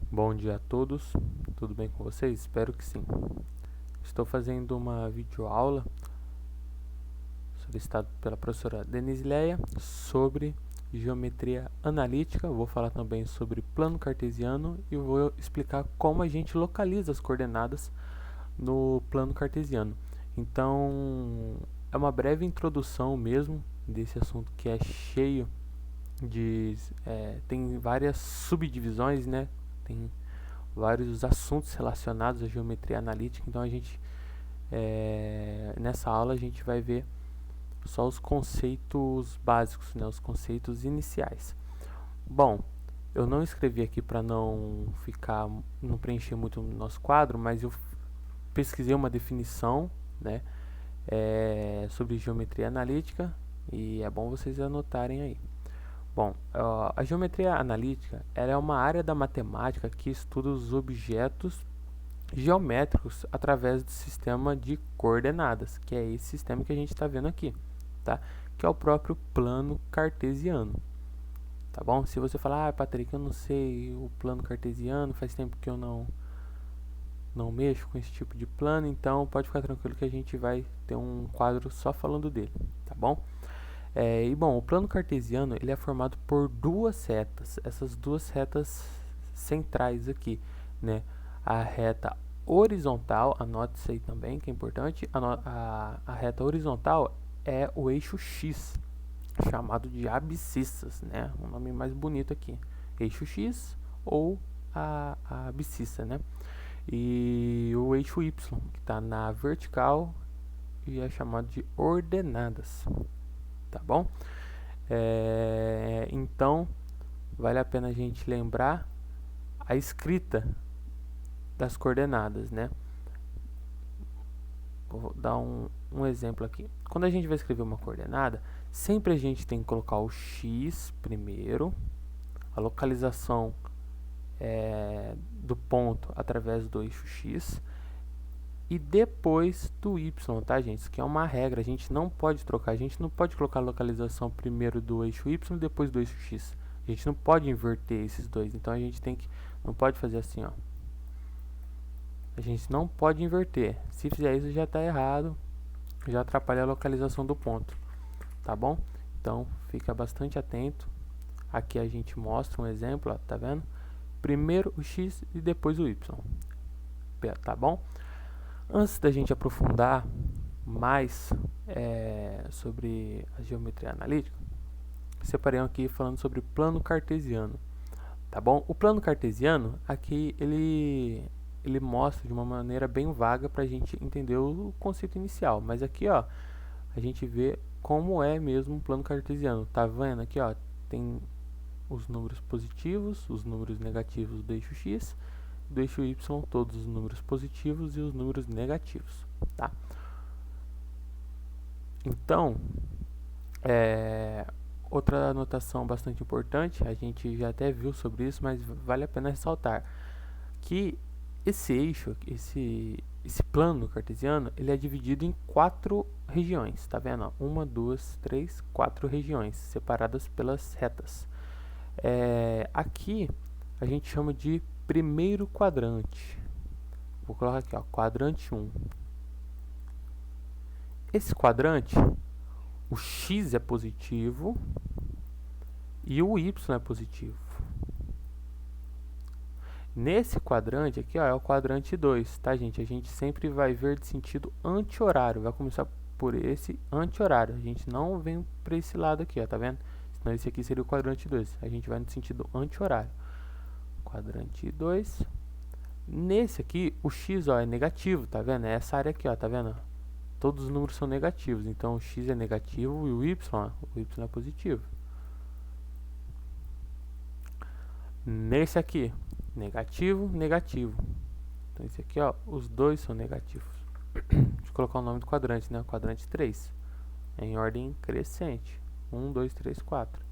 Bom dia a todos, tudo bem com vocês? Espero que sim. Estou fazendo uma videoaula solicitada pela professora Denise Leia sobre geometria analítica. Vou falar também sobre plano cartesiano e vou explicar como a gente localiza as coordenadas no plano cartesiano. Então, é uma breve introdução mesmo desse assunto que é cheio de... tem várias subdivisões, né? Tem vários assuntos relacionados à geometria analítica. Então nessa aula a gente vai ver só os conceitos básicos, né, os conceitos iniciais. Bom, eu não escrevi aqui para não preencher muito o nosso quadro, mas eu pesquisei uma definição, né, sobre geometria analítica e é bom vocês anotarem aí. Bom, a geometria analítica ela é uma área da matemática que estuda os objetos geométricos através do sistema de coordenadas, que é esse sistema que a gente está vendo aqui, tá? Que é o próprio plano cartesiano, tá bom? Se você falar, Patrick, eu não sei o plano cartesiano, faz tempo que eu não mexo com esse tipo de plano, então pode ficar tranquilo que a gente vai ter um quadro só falando dele, tá bom? O plano cartesiano ele é formado por duas retas, essas duas retas centrais aqui, né? A reta horizontal, anote isso aí também, que é importante. A reta horizontal é o eixo X, chamado de abscissas, né? Um nome mais bonito aqui, eixo X ou a abscissa, né? E o eixo Y, que está na vertical e é chamado de ordenadas, tá bom? Então, vale a pena a gente lembrar a escrita das coordenadas, né? Vou dar um exemplo aqui. Quando a gente vai escrever uma coordenada, sempre a gente tem que colocar o x primeiro, a localização do ponto através do eixo x e depois do y, tá, gente? Isso aqui é uma regra, a gente não pode trocar, a gente não pode colocar a localização primeiro do eixo y e depois do eixo x. A gente não pode inverter esses dois, então a gente não pode fazer assim, ó. A gente não pode inverter. Se fizer isso já está errado, já atrapalha a localização do ponto, tá bom? Então fica bastante atento. Aqui a gente mostra um exemplo, ó, tá vendo? Primeiro o x e depois o y, tá bom? Antes da gente aprofundar mais sobre a geometria analítica, separei aqui falando sobre plano cartesiano, tá bom? O plano cartesiano aqui ele mostra de uma maneira bem vaga para a gente entender o conceito inicial, mas aqui ó a gente vê como é mesmo um plano cartesiano. Tá vendo aqui ó, tem os números positivos, os números negativos do eixo x, do eixo y, todos os números positivos e os números negativos, tá? Então, outra anotação bastante importante, a gente já até viu sobre isso, mas vale a pena ressaltar que esse eixo, esse plano cartesiano, ele é dividido em 4 regiões, tá vendo? 1, 2, 3, 4 regiões, separadas pelas retas. Aqui a gente chama de primeiro quadrante. Vou colocar aqui, ó, quadrante 1. Esse quadrante, o x é positivo e o y é positivo. Nesse quadrante aqui, ó, é o quadrante 2, tá, gente? A gente sempre vai ver de sentido anti-horário. Vai começar por esse anti-horário. A gente não vem para esse lado aqui, ó, tá vendo? Senão esse aqui seria o quadrante 2. A gente vai no sentido anti-horário. Quadrante 2. Nesse aqui, o x, ó, é negativo, tá vendo? É essa área aqui, ó, tá vendo? Todos os números são negativos. Então, o x é negativo e o y é positivo. Nesse aqui, negativo, negativo. Então esse aqui, ó, os dois são negativos. Deixa eu colocar o nome do quadrante, né? Quadrante 3. É em ordem crescente. 1, 2, 3, 4.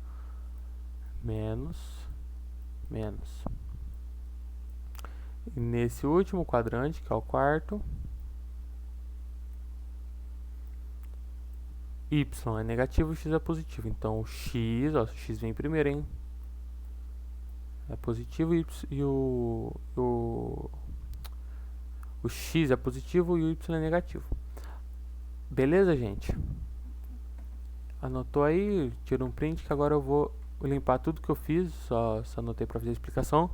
Menos, menos. E nesse último quadrante, que é o quarto, y é negativo, x é positivo. Então o x, ó, o x vem primeiro, hein? é positivo e o x é positivo e o y é negativo. Beleza, gente? Anotou aí? Tira um print que agora eu vou limpar tudo que eu fiz, só anotei para fazer a explicação.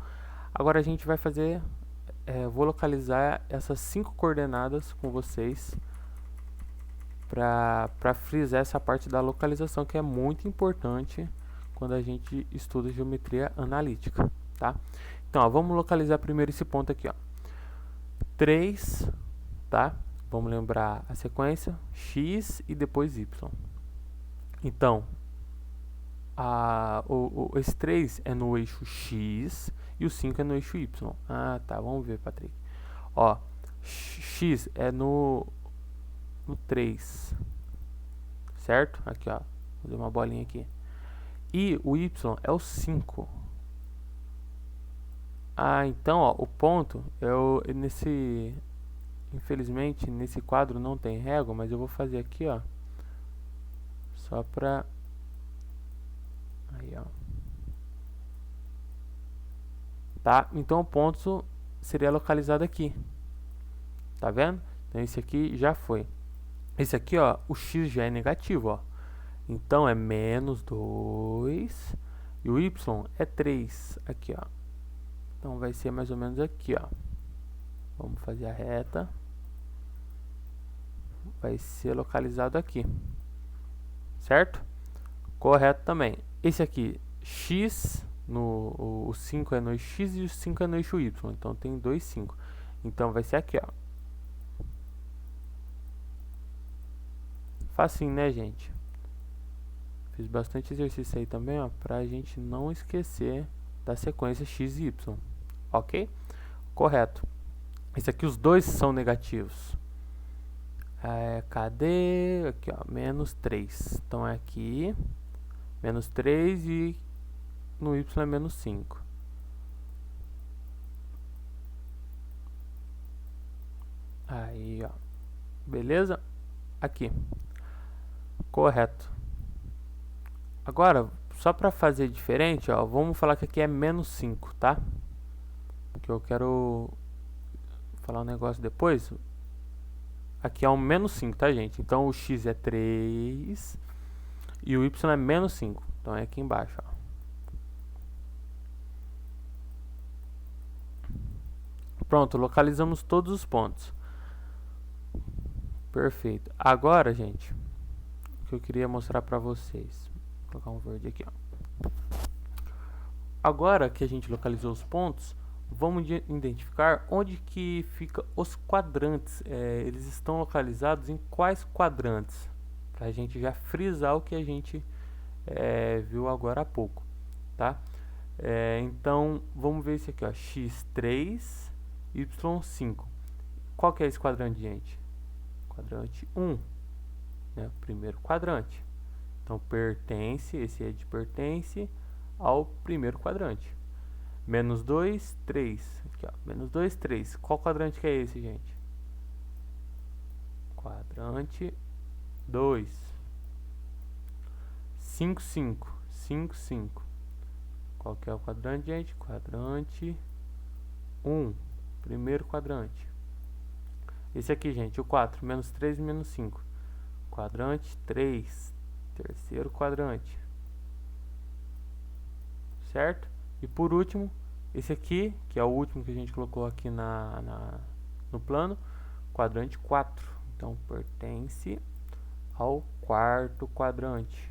Agora a gente vai fazer, vou localizar essas 5 coordenadas com vocês para frisar essa parte da localização, que é muito importante quando a gente estuda geometria analítica, tá? Então, ó, vamos localizar primeiro esse ponto aqui, ó. 3, tá? Vamos lembrar a sequência, x e depois y. Então, esse 3 é no eixo x e o 5 é no eixo y. Ah, tá, vamos ver, Patrick. Ó, x é no 3, certo? Aqui, ó, vou fazer uma bolinha aqui. E o y é o 5. Ah, então, ó, o ponto, infelizmente, nesse quadro não tem régua, mas eu vou fazer aqui, ó, só pra, aí, ó, tá? Então, o ponto seria localizado aqui, tá vendo? Então, esse aqui já foi. Esse aqui, ó, o x já é negativo, ó. Então, é menos 2 e o y é 3, aqui, ó. Então, vai ser mais ou menos aqui, ó. Vamos fazer a reta. Vai ser localizado aqui, certo? Correto também. Esse aqui, x, o 5 é no eixo x e o 5 é no eixo y. Então, tem 2, 5. Então, vai ser aqui, ó. Facinho, né, gente? Fiz bastante exercício aí também, ó, pra gente não esquecer da sequência x e y. Ok? Correto. Esse aqui, os dois são negativos. Cadê? Aqui, ó, menos 3. Então, é aqui, menos 3 e no y é menos 5. Aí, ó. Beleza? Aqui. Correto. Agora, só para fazer diferente, ó, vamos falar que aqui é menos 5, tá? Porque eu quero falar um negócio depois. Aqui é um menos 5, tá, gente? Então, o x é 3 e o y é menos 5. Então, é aqui embaixo, ó. Pronto, localizamos todos os pontos. Perfeito. Agora, gente, o que eu queria mostrar para vocês. Vou colocar um verde aqui, ó. Agora que a gente localizou os pontos, vamos identificar onde que fica os quadrantes. Eles estão localizados em quais quadrantes? Para a gente já frisar o que a gente viu agora há pouco, tá? Então, vamos ver esse aqui, ó, x3, y5. Qual que é esse quadrante, gente? Quadrante 1, né? Primeiro quadrante. Então, pertence, esse é de pertence ao primeiro quadrante. Menos 2, 3. Aqui, ó. Menos 2, 3. Qual quadrante que é esse, gente? Quadrante 2. 5, 5. 5, 5. Qual que é o quadrante, gente? Quadrante 1. Primeiro quadrante. Esse aqui, gente, o 4. Menos 3 e menos 5. Quadrante 3. Terceiro quadrante. Certo? E por último, esse aqui, que é o último que a gente colocou aqui no plano, quadrante 4. Então, pertence ao quarto quadrante.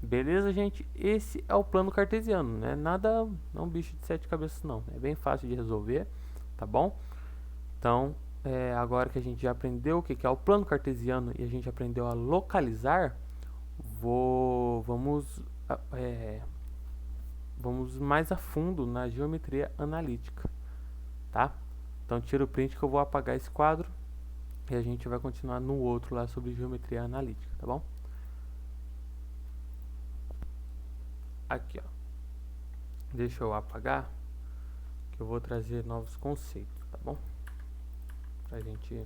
Beleza, gente? Esse é o plano cartesiano, né? Nada, não é um bicho de 7 cabeças, não. É bem fácil de resolver, tá bom? Então, agora que a gente já aprendeu o que é o plano cartesiano e a gente aprendeu a localizar, vamos mais a fundo na geometria analítica, tá? Então tira o print que eu vou apagar esse quadro e a gente vai continuar no outro lá sobre geometria analítica, tá bom? Aqui, ó. Deixa eu apagar que eu vou trazer novos conceitos, tá bom? Pra gente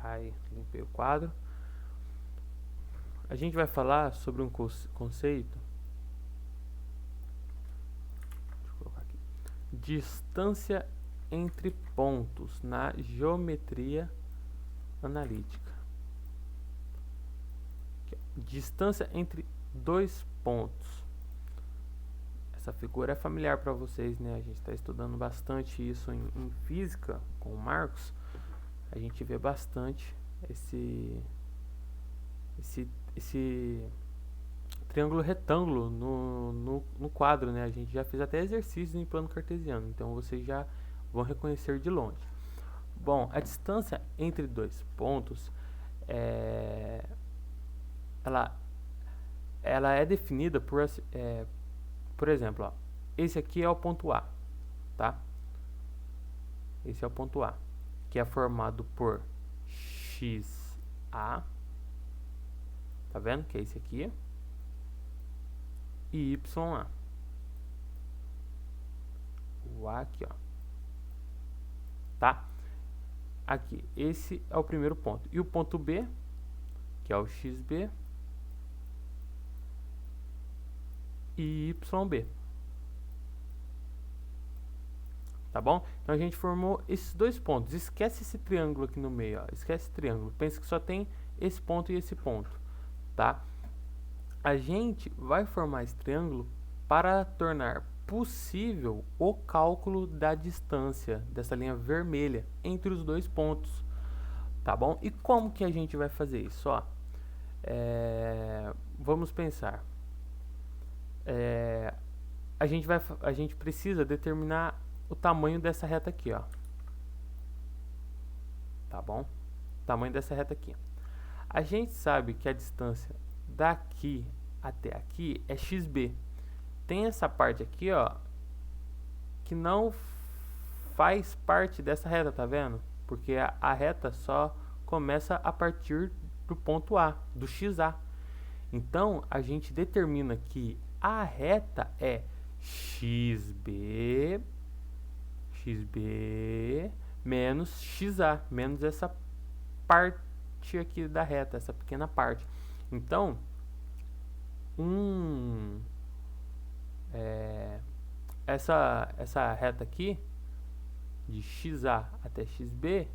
aí, limpei o quadro. a gente vai falar sobre um conceito. Deixa eu colocar aqui. Distância entre pontos na geometria analítica. Aqui, distância entre dois pontos. Essa figura é familiar para vocês, né? A gente está estudando bastante isso em física com o Marcos. A gente vê bastante esse triângulo retângulo no quadro, né? A gente já fez até exercícios em plano cartesiano, então vocês já vão reconhecer de longe. Bom, a distância entre dois pontos ela é definida por exemplo, ó, esse aqui é o ponto A, tá? Esse é o ponto A, que é formado por XA, tá vendo? Que é esse aqui, e YA. O A aqui, ó, tá? Aqui, esse é o primeiro ponto. E o ponto B, que é o XB, e YB. Tá bom? Então a gente formou esses dois pontos. Esquece esse triângulo aqui no meio, ó. Esquece esse triângulo. Pensa que só tem esse ponto e esse ponto, tá? A gente vai formar esse triângulo para tornar possível o cálculo da distância dessa linha vermelha entre os dois pontos, tá bom? E como que a gente vai fazer isso? Ó, vamos pensar. A gente precisa determinar o tamanho dessa reta aqui, ó. Tá bom? O tamanho dessa reta aqui. A gente sabe que a distância daqui até aqui é XB. Tem essa parte aqui, ó, que não faz parte dessa reta, tá vendo? Porque a reta só começa a partir do ponto A, do XA. Então, a gente determina que a reta é XB menos XA, menos essa parte aqui da reta, essa pequena parte. Então, essa reta aqui, de XA até XB,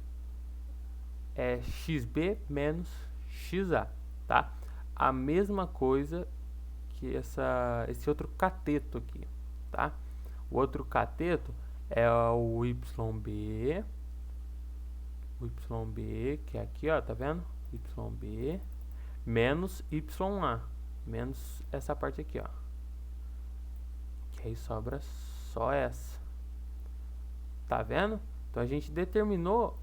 é XB menos XA, tá? A mesma coisa que esse outro cateto aqui, tá? O outro cateto é o YB, que é aqui, ó, tá vendo? YB menos YA, menos essa parte aqui, ó. Que aí sobra só essa. Tá vendo? Então a gente determinou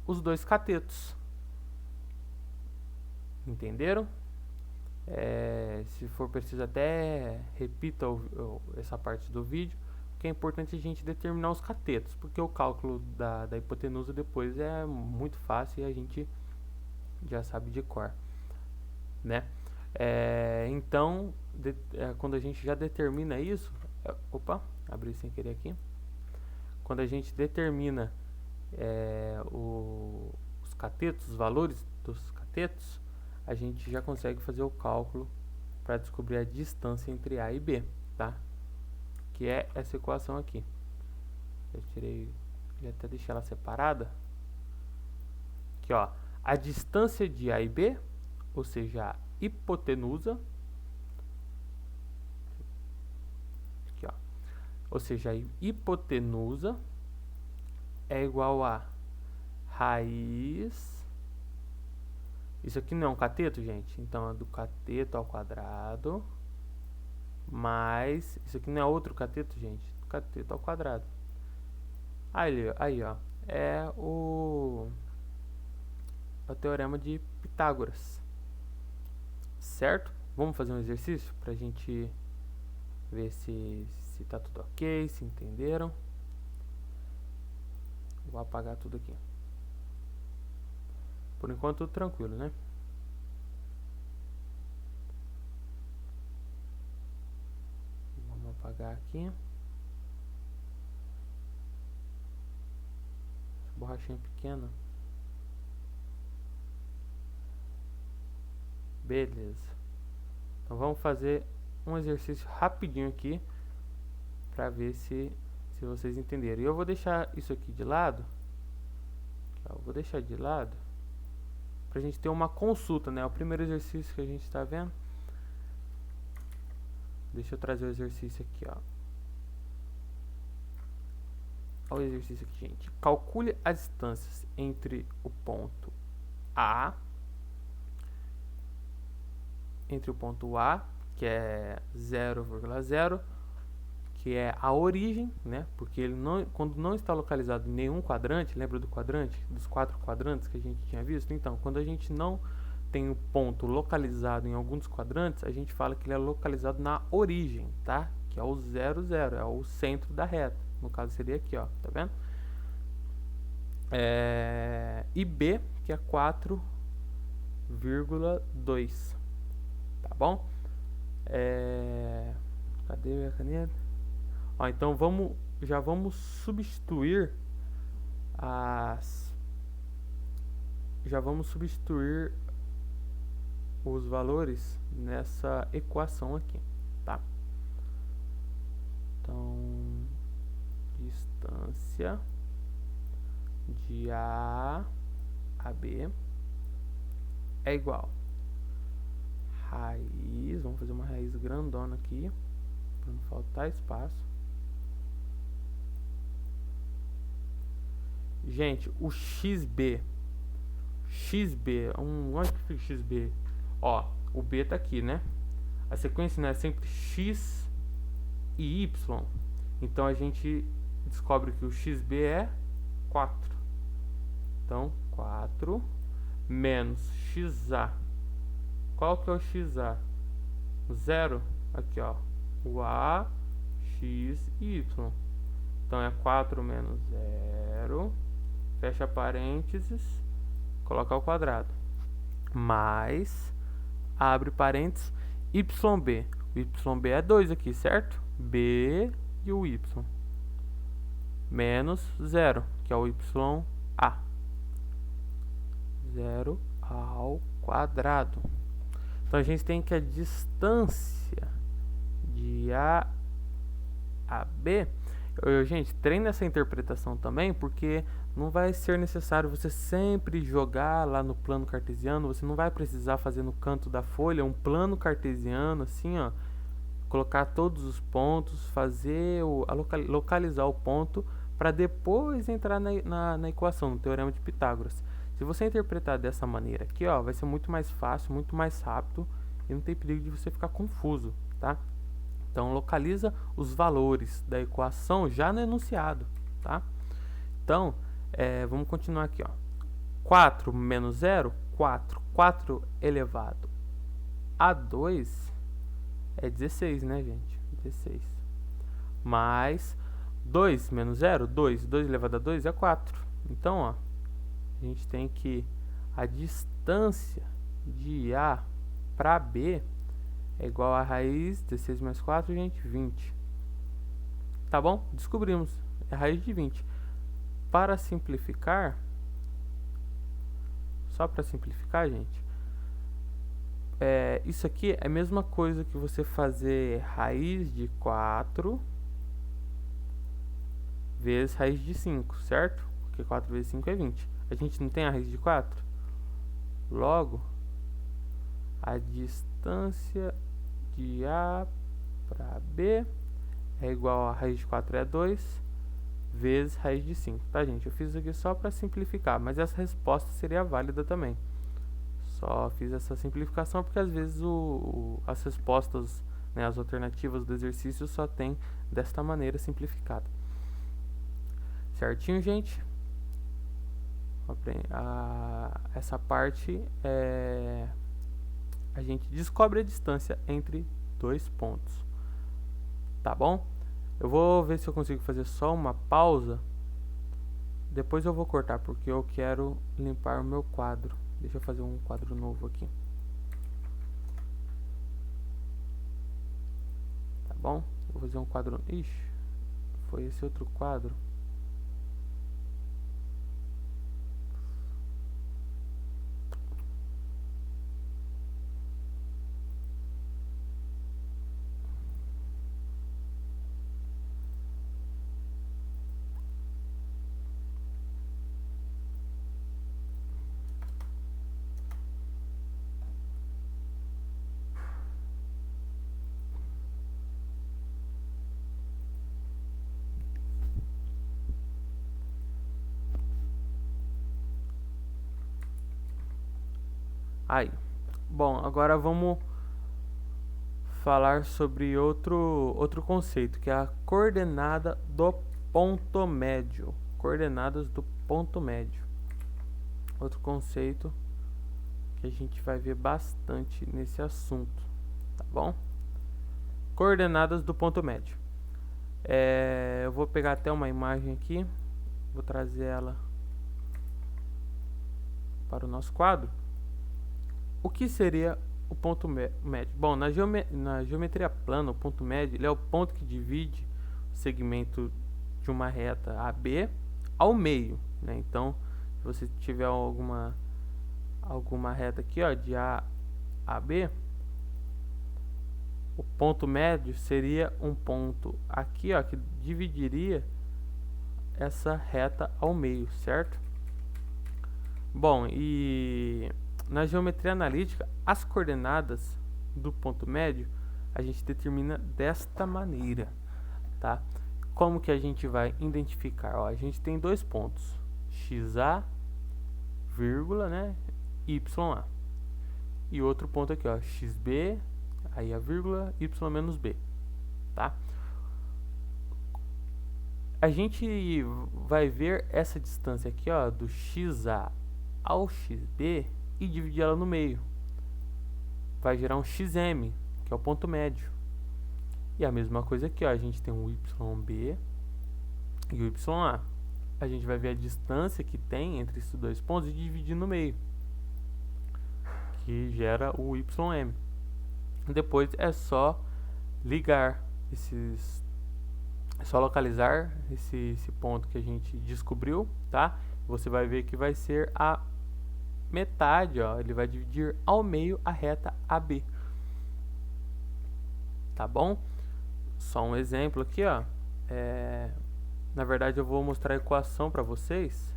os dois catetos. Entenderam? Se for preciso, até repita essa parte do vídeo, porque é importante a gente determinar os catetos, porque o cálculo da hipotenusa depois é muito fácil e a gente já sabe de cor, né? Então, quando a gente já determina isso, opa, abri sem querer aqui. Quando a gente determina os catetos, os valores dos catetos, a gente já consegue fazer o cálculo para descobrir a distância entre A e B, tá? Que é essa equação aqui. Eu até deixei ela separada. Aqui, ó, a distância de A e B, ou seja, a hipotenusa, aqui, ó, ou seja, a hipotenusa é igual a raiz. Isso aqui não é um cateto, gente? Então é do cateto ao quadrado mais... Isso aqui não é outro cateto, gente? Do cateto ao quadrado. Aí, ó. É o teorema de Pitágoras. Certo? Vamos fazer um exercício pra gente ver se tá tudo ok, se entenderam. Vou apagar tudo aqui. Por enquanto, tudo tranquilo, né? Vamos apagar aqui. Borrachinha pequena. Beleza. Então vamos fazer um exercício rapidinho aqui para ver se vocês entenderam. E eu vou deixar isso aqui de lado. Eu vou deixar de lado para a gente ter uma consulta, né? O primeiro exercício que a gente está vendo. Deixa eu trazer o exercício aqui, ó. Olha o exercício aqui, gente. Calcule as distâncias entre o ponto A, que é 0,0, que é a origem, né? Porque ele não, quando não está localizado em nenhum quadrante, lembra do quadrante, dos 4 quadrantes que a gente tinha visto? Então, quando a gente não tem o ponto localizado em algum dos quadrantes, a gente fala que ele é localizado na origem, tá? Que é o 0, 0, é o centro da reta. No caso seria aqui, ó, tá vendo? E B, que é 4,2, tá bom? Cadê a caneta? Ó, então já vamos substituir os valores nessa equação aqui, tá? Então, distância de A a B é igual raiz, vamos fazer uma raiz grandona aqui para não faltar espaço. Gente, o XB, onde que fica o XB? Ó, o B tá aqui, né? A sequência, né, é sempre X e Y. Então a gente descobre que o XB é 4. Então, 4 menos XA. Qual que é o XA? 0. Aqui, ó. O A, X e Y. Então é 4 menos 0. Fecha parênteses. Coloca ao quadrado. Mais. Abre parênteses. YB. O YB é 2 aqui, certo? B e o Y. Menos 0, que é o YA. 0 ao quadrado. Então a gente tem que a distância de A a B. Gente, treine essa interpretação também, porque não vai ser necessário você sempre jogar lá no plano cartesiano. Você não vai precisar fazer no canto da folha um plano cartesiano assim, ó, colocar todos os pontos, fazer localizar o ponto para depois entrar na equação, no teorema de Pitágoras. Se você interpretar dessa maneira aqui, ó, vai ser muito mais fácil, muito mais rápido e não tem perigo de você ficar confuso, tá? Então, localiza os valores da equação já no enunciado, tá? Então, vamos continuar aqui, ó. 4 menos 0, 4. 4 elevado a 2 é 16, né, gente? 16. Mais 2 menos 0, 2. 2 elevado a 2 é 4. Então, ó, a gente tem que a distância de A para B é igual a raiz 16 mais 4, gente, 20. Tá bom? Descobrimos. É a raiz de 20. Para simplificar, só para simplificar, gente, isso aqui é a mesma coisa que você fazer raiz de 4 vezes raiz de 5, certo? Porque 4 vezes 5 é 20. A gente não tem a raiz de 4? Logo, a distância de A para B é igual a raiz de 4 é 2 vezes raiz de 5, tá, gente? Eu fiz isso aqui só para simplificar, mas essa resposta seria válida também. Só fiz essa simplificação porque às vezes as respostas, né, as alternativas do exercício só tem desta maneira simplificada. Certinho, gente? Essa parte a gente descobre a distância entre dois pontos, tá bom? Eu vou ver se eu consigo fazer só uma pausa. Depois eu vou cortar porque eu quero limpar o meu quadro. Deixa eu fazer um quadro novo aqui. Tá bom? Vou fazer um quadro... Ixi, foi esse outro quadro. Aí. Bom, agora vamos falar sobre outro conceito, que é a coordenada do ponto médio. Coordenadas do ponto médio. Outro conceito que a gente vai ver bastante nesse assunto, tá bom? Coordenadas do ponto médio. Eu vou pegar até uma imagem aqui, vou trazer ela para o nosso quadro. O que seria o ponto médio? Bom, na geometria plana, o ponto médio ele é o ponto que divide o segmento de uma reta AB ao meio, né? Então, se você tiver alguma reta aqui, ó, de A a B, o ponto médio seria um ponto aqui, ó, que dividiria essa reta ao meio, certo? Bom, e na geometria analítica, as coordenadas do ponto médio a gente determina desta maneira, tá? Como que a gente vai identificar? Ó, a gente tem dois pontos, XA, vírgula, né, YA. E outro ponto aqui, ó, XB, aí a vírgula, Y menos B, tá? A gente vai ver essa distância aqui, ó, do XA ao XB e dividir ela no meio. Vai gerar um XM, que é o ponto médio. E a mesma coisa aqui, ó, a gente tem o YB e o YA. A gente vai ver a distância que tem entre esses dois pontos e dividir no meio, que gera o YM. Depois é só ligar é só localizar esse ponto que a gente descobriu, tá? Você vai ver que vai ser a metade, ó, ele vai dividir ao meio a reta AB. Tá bom? Só um exemplo aqui, ó. Na verdade, eu vou mostrar a equação para vocês,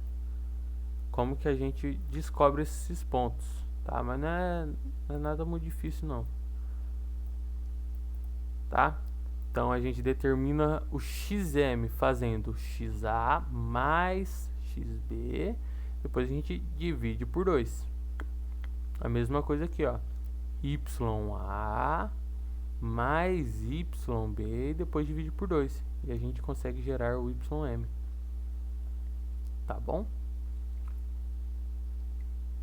como que a gente descobre esses pontos, tá? Mas não é nada muito difícil, não. Tá? Então, a gente determina o XM fazendo XA mais XB, depois a gente divide por 2. A mesma coisa aqui, ó. YA mais YB e depois divide por 2. E a gente consegue gerar o YM. Tá bom?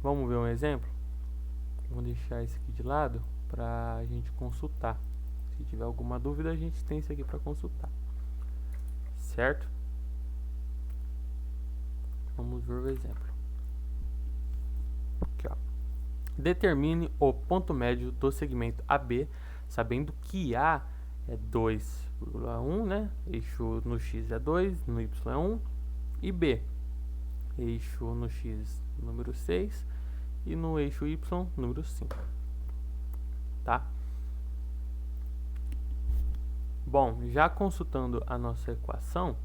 Vamos ver um exemplo? Vou deixar esse aqui de lado para a gente consultar. Se tiver alguma dúvida, a gente tem isso aqui para consultar. Certo? Vamos ver o exemplo. Aqui, ó. Determine o ponto médio do segmento AB, sabendo que A é 2,1, né? Eixo no X é 2, no Y é 1. E B, eixo no X número 6 e no eixo Y número 5. Tá? Bom, já consultando a nossa equação,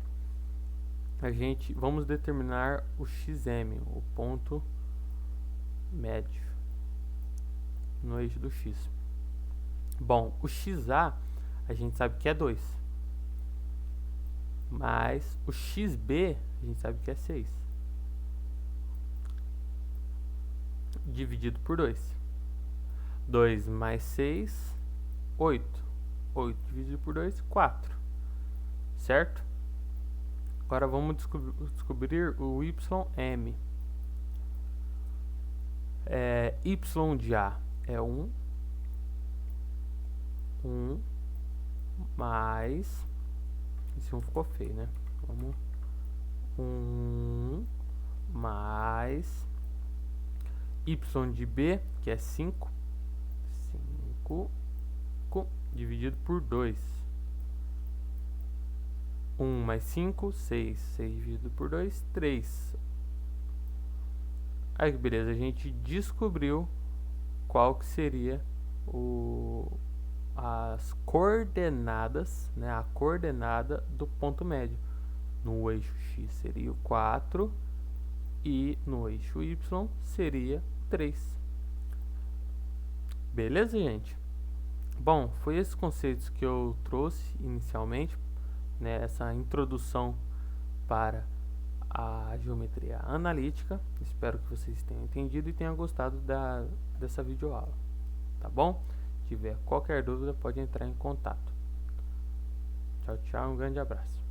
vamos determinar o XM, o ponto médio no eixo do X. Bom, o XA a gente sabe que é 2, mas o XB a gente sabe que é 6, dividido por 2. 2 mais 6, 8. 8 dividido por 2, 4. Certo? Agora vamos descobrir o YM. Y de A é 1. 1 mais... Esse 1 ficou feio, né? Vamos... 1 mais... Y de B, que é 5. 5 dividido por 2. 1 mais 5, 6. 6 dividido por 2, 3. Aí que beleza, a gente descobriu qual que seria as coordenadas, né? A coordenada do ponto médio. No eixo X seria o 4 e no eixo Y seria 3. Beleza, gente? Bom, foi esses conceitos que eu trouxe inicialmente, né, essa introdução para a geometria analítica. Espero que vocês tenham entendido e tenham gostado dessa videoaula, tá bom? Se tiver qualquer dúvida, pode entrar em contato. Tchau, tchau, um grande abraço.